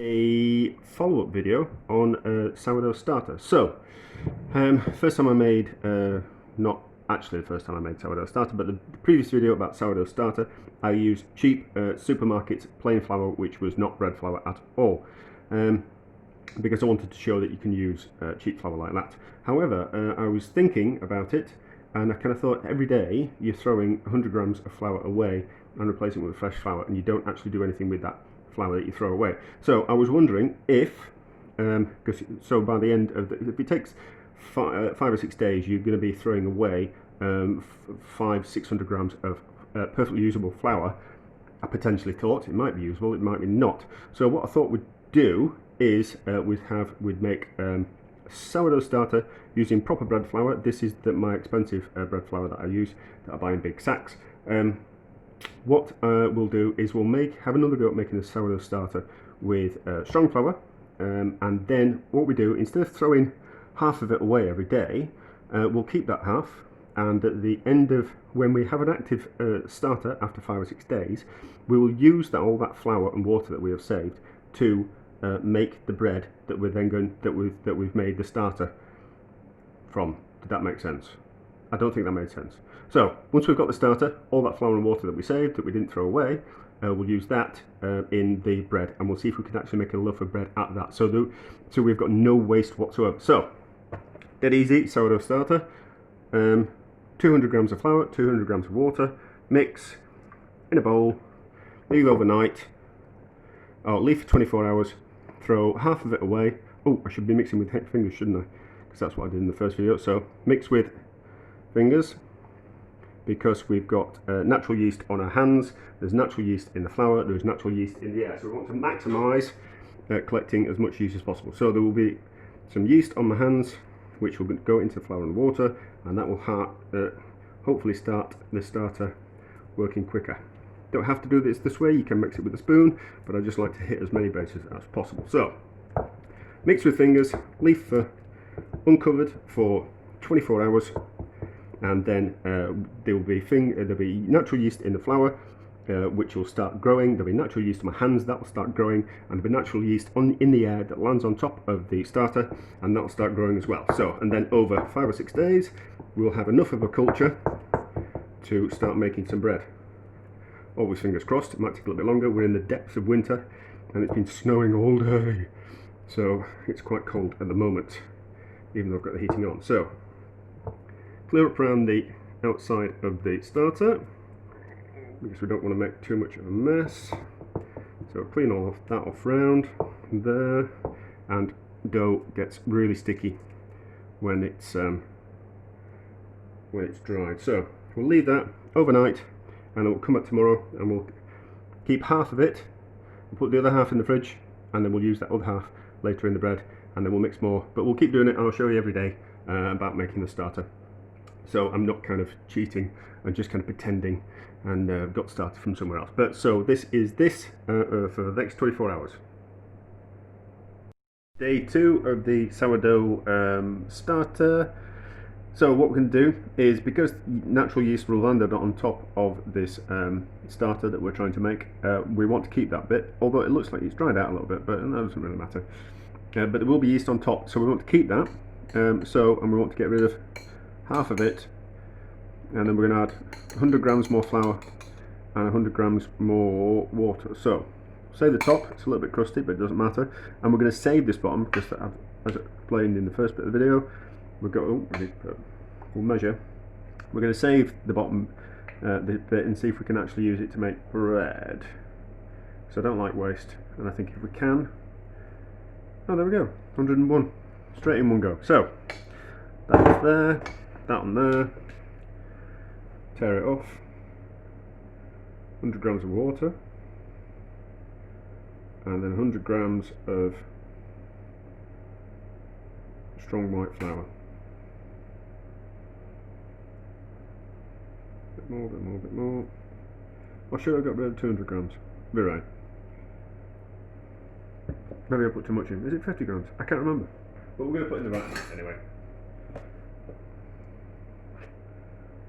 A follow-up video on a sourdough starter. So, first time I made, not actually the first time I made sourdough starter, but the previous video about sourdough starter, I used cheap supermarket plain flour, which was not bread flour at all, because I wanted to show that you can use cheap flour like that. However, I was thinking about it, and I kind of thought every day you're throwing 100 grams of flour away and replacing it with fresh flour, and you don't actually do anything with that flour that you throw away. So I was wondering if, so by the end of if it takes 5 or 6 days, you're going to be throwing away 500-600 grams of perfectly usable flour. I potentially thought it might be usable, it might be not. So what I thought we'd do is we'd make sourdough starter using proper bread flour. This is my expensive bread flour that I use, that I buy in big sacks. What we'll do is we'll have another go at making a sourdough starter with strong flour, and then what we do, instead of throwing half of it away every day, we'll keep that half, and at the end of when we have an active starter after 5 or 6 days, we will use all that flour and water that we have saved to make the bread that we're then we've made the starter from. Did that make sense? I don't think that made sense. So once we've got the starter, all that flour and water that we saved, that we didn't throw away, we'll use that in the bread, and we'll see if we can actually make a loaf of bread out of that. So we've got no waste whatsoever. So dead easy sourdough starter. 200 grams of flour, 200 grams of water, mix in a bowl, leave overnight, or leave for 24 hours, throw half of it away. Oh, I should be mixing with fingers, shouldn't I? Because that's what I did in the first video. So mix with fingers, because we've got natural yeast on our hands, there's natural yeast in the flour, there's natural yeast in the air. So we want to maximise collecting as much yeast as possible. So there will be some yeast on my hands, which will go into the flour and water, and that will hopefully start the starter working quicker. Don't have to do this way, you can mix it with a spoon, but I just like to hit as many bases as possible. So mix with fingers, leave for uncovered for 24 hours, and then there'll be natural yeast in the flour, which will start growing. There'll be natural yeast in my hands, that will start growing, and there'll be natural yeast in the air that lands on top of the starter, and that will start growing as well. So, and then over 5 or 6 days, we'll have enough of a culture to start making some bread. Always fingers crossed, it might take a little bit longer. We're in the depths of winter, and it's been snowing all day, so it's quite cold at the moment, even though I've got the heating on. So clear up around the outside of the starter, because we don't want to make too much of a mess. So clean all that off round there, and dough gets really sticky when it's dried. So we'll leave that overnight, and then we'll come back tomorrow and we'll keep half of it, we'll put the other half in the fridge, and then we'll use that other half later in the bread, and then we'll mix more. But we'll keep doing it, and I'll show you every day about making the starter. So I'm not kind of cheating, I'm just kind of pretending and got started from somewhere else. But so this is for the next 24 hours. Day 2 of the sourdough starter. So what we're going to do is, because natural yeast will land on top of this starter that we're trying to make, we want to keep that bit, although it looks like it's dried out a little bit, but that doesn't really matter. But there will be yeast on top, so we want to keep that. And we want to get rid of half of it, and then we're going to add 100 grams more flour and 100 grams more water. So save the top, it's a little bit crusty, but it doesn't matter. And we're going to save this bottom, because as I explained in the first bit of the video, we'll measure. We're going to save the bottom bit and see if we can actually use it to make bread. So I don't like waste, and I think if we can, oh, there we go, 101, straight in one go. So that's there, that on there, tear it off, 100 grams of water, and then 100 grams of strong white flour. Bit more, bit more, bit more. I'm sure I got rid of 200 grams. Be right. Maybe I put too much in. Is it 50 grams? I can't remember. But we're going to put in the right amount anyway.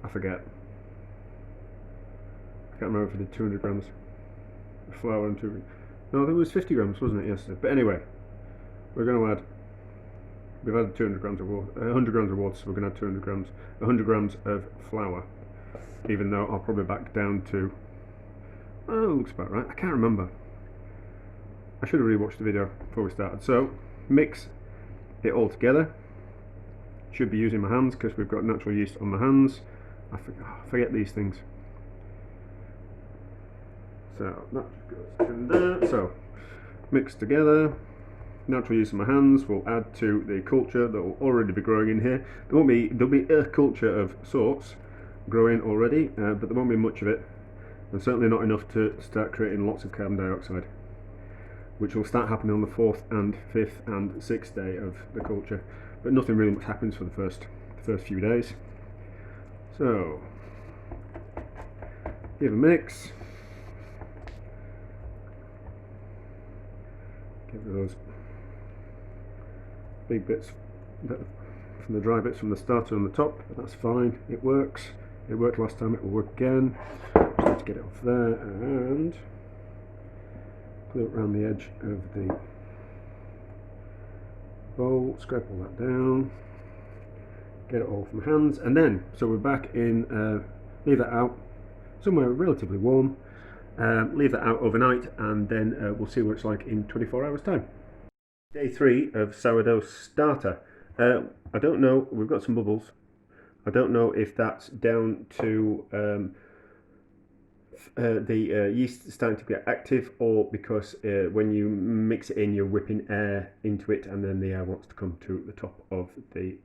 I forget. I can't remember if I did 200 grams of flour and No, there was 50 grams, wasn't it, yesterday? But anyway, we're going to add. We've added 200 grams of water, 100 grams of water, so we're going to add 200 grams, 100 grams of flour. Even though I'll probably back down to. Oh, it looks about right. I can't remember. I should have rewatched the video before we started. So, mix it all together. Should be using my hands because we've got natural yeast on my hands. I forget these things. So that goes in there. So mix together. Natural yeast in my hands will add to the culture that will already be growing in here. There'll be a culture of sorts growing already, but there won't be much of it, and certainly not enough to start creating lots of carbon dioxide, which will start happening on the 4th and 5th and 6th day of the culture. But nothing really much happens for the first few days. So give a mix. Get rid of those big bits from the dry bits from the starter on the top. That's fine. It works. It worked last time. It will work again. Just need to get it off there and glue it around the edge of the bowl. Scrape all that down. Get it all from hands, and then so we're back in. Leave that out somewhere relatively warm. Leave that out overnight, and then we'll see what it's like in 24 hours time. Day 3 of sourdough starter. I don't know, we've got some bubbles. I don't know if that's down to the yeast starting to get active, or because when you mix it in, you're whipping air into it, and then the air wants to come to the top of the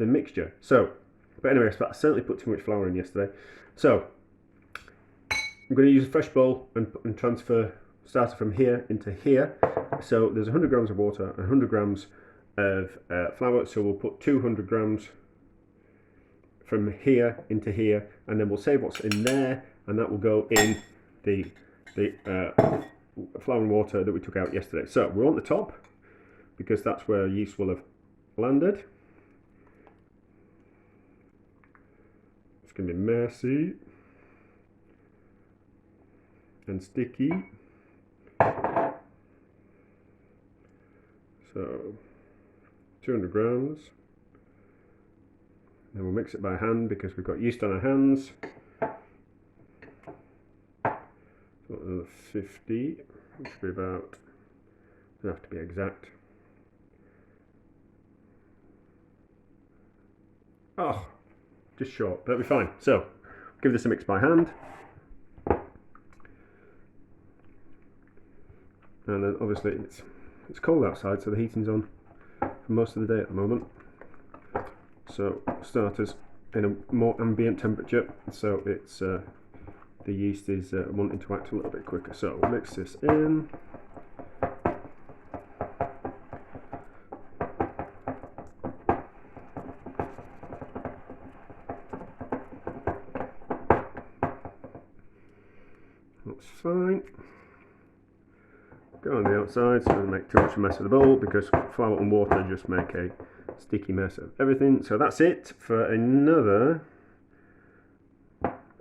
mixture. So, but anyway, I certainly put too much flour in yesterday. So I'm going to use a fresh bowl and transfer starter from here into here. So there's 100 grams of water and 100 grams of flour. So we'll put 200 grams from here into here, and then we'll save what's in there, and that will go in the flour and water that we took out yesterday. So we want the top because that's where yeast will have landed. It's going to be messy and sticky. So 200 grams. Then we'll mix it by hand because we've got yeast on our hands. So another 50, which should be about, doesn't have to be exact. Oh, just short, that'll be fine. So give this a mix by hand. And then obviously it's cold outside, so the heating's on for most of the day at the moment. So starters in a more ambient temperature, so it's the yeast is wanting to act a little bit quicker. So we'll mix this in. That's fine. Go on the outside so it doesn't make too much of a mess of the bowl, because flour and water just make a sticky mess of everything. So that's it for another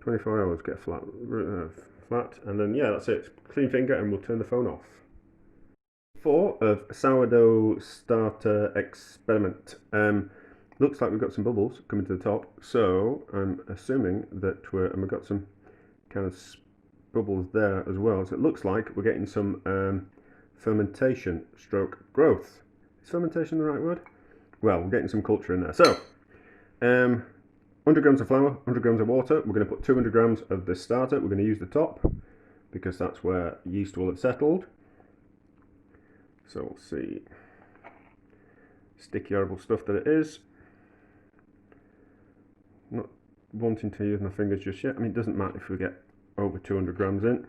24 hours. Get flat, and then yeah, that's it. Clean finger, and we'll turn the phone off. 4 of sourdough starter experiment. Looks like we've got some bubbles coming to the top, so I'm assuming that and we've got some kind of bubbles there as well. So it looks like we're getting some fermentation stroke growth. Is fermentation the right word? Well, we're getting some culture in there. So 100 grams of flour, 100 grams of water. We're going to put 200 grams of the starter. We're going to use the top because that's where yeast will have settled. So we'll see. Sticky, horrible stuff that it is. Not wanting to use my fingers just yet. I mean, it doesn't matter if we get over 200 grams in.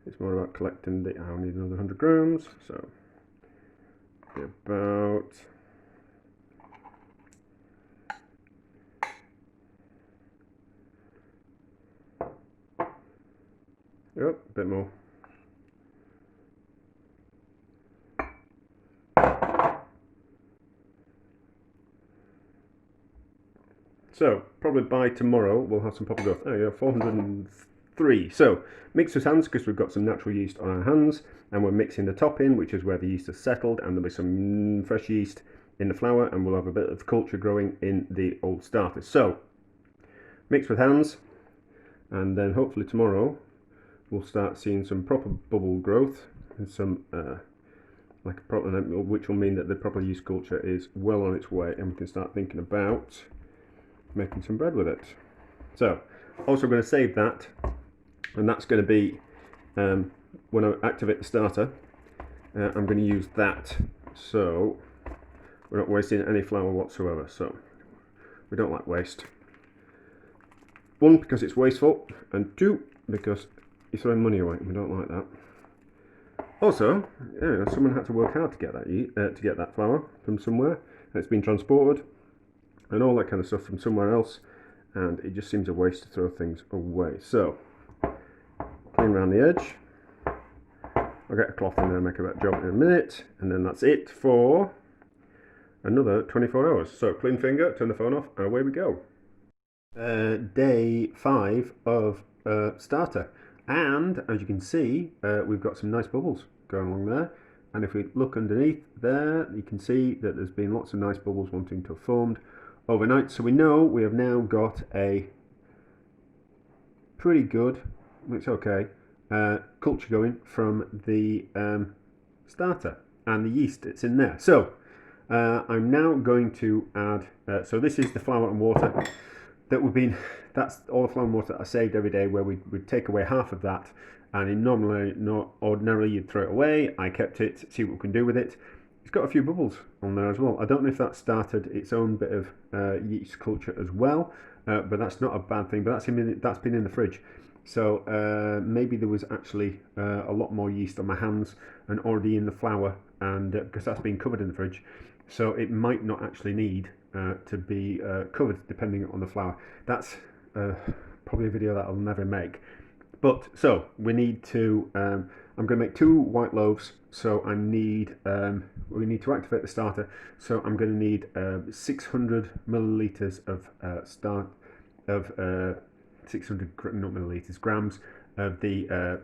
It's more about collecting the, I'll need another 100 grams, so about a bit more. So probably by tomorrow we'll have some proper growth. There you go, 403. So mix with hands because we've got some natural yeast on our hands, and we're mixing the top in, which is where the yeast has settled, and there'll be some fresh yeast in the flour, and we'll have a bit of culture growing in the old starter. So mix with hands, and then hopefully tomorrow we'll start seeing some proper bubble growth and some like a proper, which will mean that the proper yeast culture is well on its way, and we can start thinking about making some bread with it. So also going to save that, and that's going to be when I activate the starter. I'm going to use that, so we're not wasting any flour whatsoever. So we don't like waste. One, because it's wasteful, and two, because you're throwing money away. We don't like that. Also, someone had to work hard to get that flour from somewhere, and it's been transported and all that kind of stuff from somewhere else, and it just seems a waste to throw things away. So clean around the edge. I'll get a cloth in there and make a better job in a minute, and then that's it for another 24 hours. So clean finger, turn the phone off, and away we go. Day 5 of starter, and as you can see, we've got some nice bubbles going along there, and if we look underneath there, you can see that there's been lots of nice bubbles wanting to have formed overnight. So we know we have now got a pretty good, it's okay, culture going from the starter and the yeast that's in there. So I'm now going to add, so this is the flour and water that that's all the flour and water that I saved every day, where we'd take away half of that, and ordinarily you'd throw it away. I kept it, see what we can do with it. It's got a few bubbles on there as well. I don't know if that started its own bit of yeast culture as well, but that's not a bad thing. But that's been in the fridge, so maybe there was actually a lot more yeast on my hands and already in the flour, and because that's been covered in the fridge, so it might not actually need to be covered depending on the flour. That's probably a video that I'll never make. But so we need to. I'm going to make 2 white loaves, so I need. We need to activate the starter, so I'm going to need 600 milliliters of 600 not milliliters, grams of the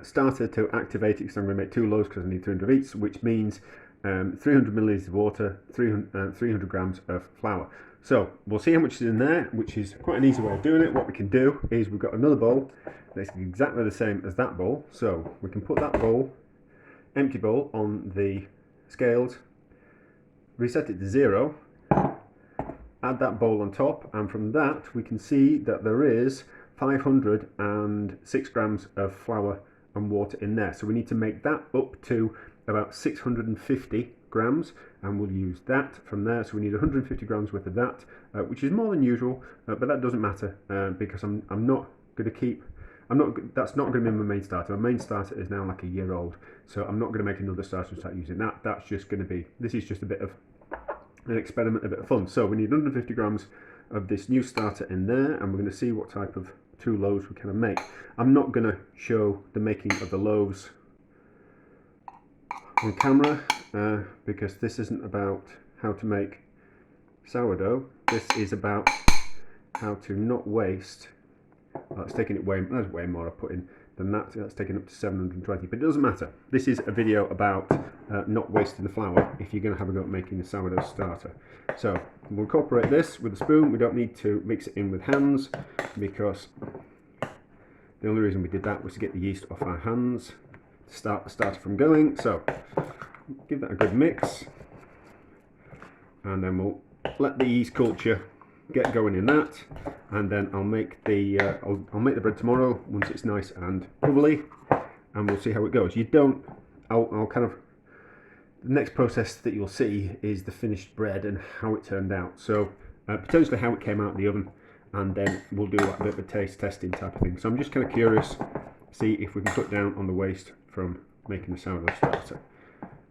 starter to activate it. Because I'm going to make 2 loaves because I need 300 of each, which means 300 milliliters of water, 300 grams of flour. So we'll see how much is in there, which is quite an easy way of doing it. What we can do is we've got another bowl that's exactly the same as that bowl. So we can put that bowl, empty bowl, on the scales, reset it to 0, add that bowl on top, and from that we can see that there is 506 grams of flour and water in there. So we need to make that up to about 650 grams, and we'll use that from there. So we need 150 grams worth of that, which is more than usual, but that doesn't matter because I'm not going to keep. That's not going to be my main starter. My main starter is now like a year old, so I'm not going to make another starter and start using that. That's just going to be. This is just a bit of an experiment, a bit of fun. So we need 150 grams of this new starter in there, and we're going to see what type of 2 loaves we can make. I'm not going to show the making of the loaves on camera because this isn't about how to make sourdough. This is about how to not waste. That's taking it way. There's way more I put in than that. That's taken up to 720, but it doesn't matter. This is a video about not wasting the flour if you're going to have a go at making a sourdough starter. So we'll incorporate this with a spoon. We don't need to mix it in with hands because the only reason we did that was to get the yeast off our hands, to start the starter from going. So give that a good mix, and then we'll let the yeast culture get going in that, and then I'll make the I'll make the bread tomorrow once it's nice and bubbly, and we'll see how it goes. I'll kind of, the next process that you'll see is the finished bread and how it turned out. So potentially how it came out of the oven, and then we'll do like a bit of a taste testing type of thing. So I'm just kind of curious, see if we can cut down on the waste from making the sourdough starter.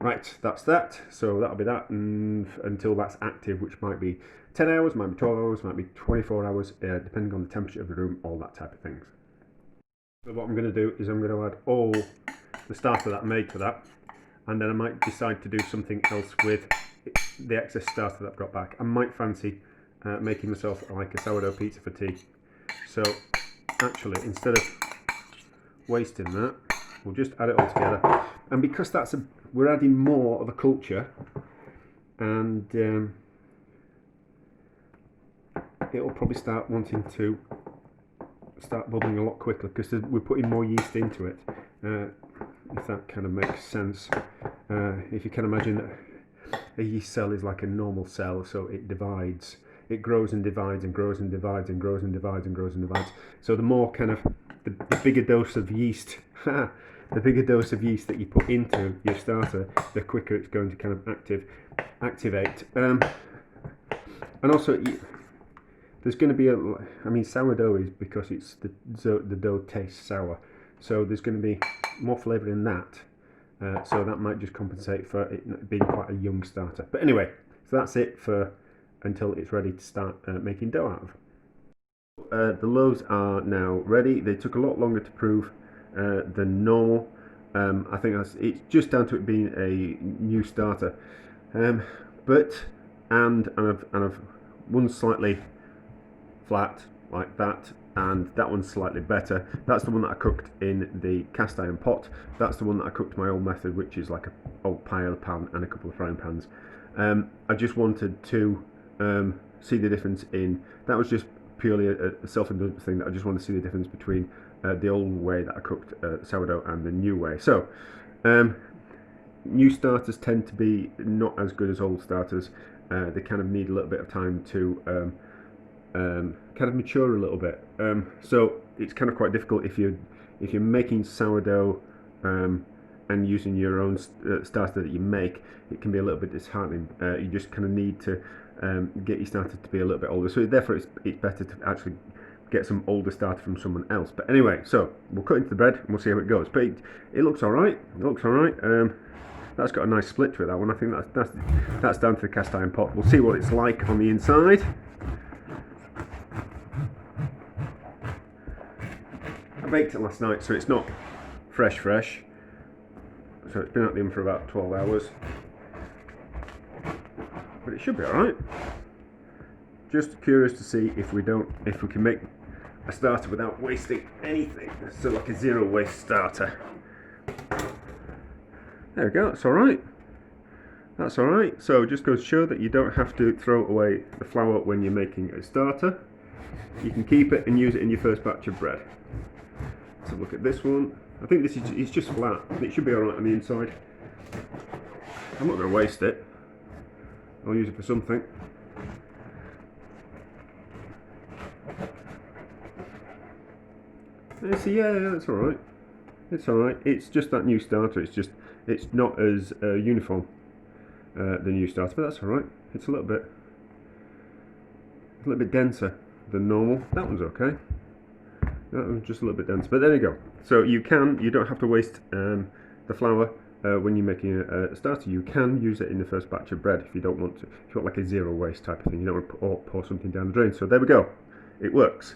Right, that's that. So that'll be that until that's active, which might be 10 hours, might be 12 hours, might be 24 hours, depending on the temperature of the room, all that type of things. So what I'm going to do is I'm going to add all the starter that I made for that, and then I might decide to do something else with the excess starter that I've got back. I might fancy making myself like a sourdough pizza for tea. So actually, instead of wasting that, we'll just add it all together. And because we're adding more of a culture, and it'll probably start wanting to start bubbling a lot quicker because we're putting more yeast into it. If that kind of makes sense. If you can imagine that a yeast cell is like a normal cell, so it divides. It grows and divides and grows and divides and grows and divides and grows and divides. So the more kind of the bigger dose of yeast, the bigger dose of yeast that you put into your starter, the quicker it's going to kind of activate. And also, there's going to be sourdough is because it's the dough tastes sour, so there's going to be more flavour in that. So that might just compensate for it being quite a young starter. But anyway, so that's it for until it's ready to start making dough out of. The loaves are now ready. They took a lot longer to prove than normal. I think it's just down to it being a new starter. But I've one slightly flat like that, and that one's slightly better. That's the one that I cooked in the cast iron pot. That's the one that I cooked my old method, which is like an old paella pan and a couple of frying pans. I just wanted to see the difference in, that was just purely a self-indulgent thing, that I just wanted to see the difference between the old way that I cooked sourdough and the new way. So new starters tend to be not as good as old starters. They kind of need a little bit of time to kind of mature a little bit. So it's kind of quite difficult if you're making sourdough and using your own starter that you make. It can be a little bit disheartening. You just kind of need to get your starter to be a little bit older. So therefore, it's better to actually get some older starter from someone else. But anyway, so we'll cut into the bread and we'll see how it goes. But it looks all right. It looks all right. That's got a nice split to it, that one. I think that's down to the cast iron pot. We'll see what it's like on the inside. I baked it last night, so it's not fresh. So it's been out the oven for about 12 hours. But it should be alright. Just curious to see if we can make a starter without wasting anything. So like a zero waste starter. There we go, that's alright. That's alright. So just goes to show that you don't have to throw away the flour when you're making a starter. You can keep it and use it in your first batch of bread. Let's have a look at this one. I think it's just flat. It should be alright on the inside. I'm not going to waste it. I'll use it for something. So yeah, that's alright. It's alright. It's just that new starter. It's not as uniform the new starter, but that's alright. It's a little bit denser than normal. That one's okay. That one's just a little bit denser, but there you go. So you don't have to waste the flour when you're making a starter. You can use it in the first batch of bread if you don't want to. If you want like a zero waste type of thing, you don't want to pour something down the drain. So there we go. It works.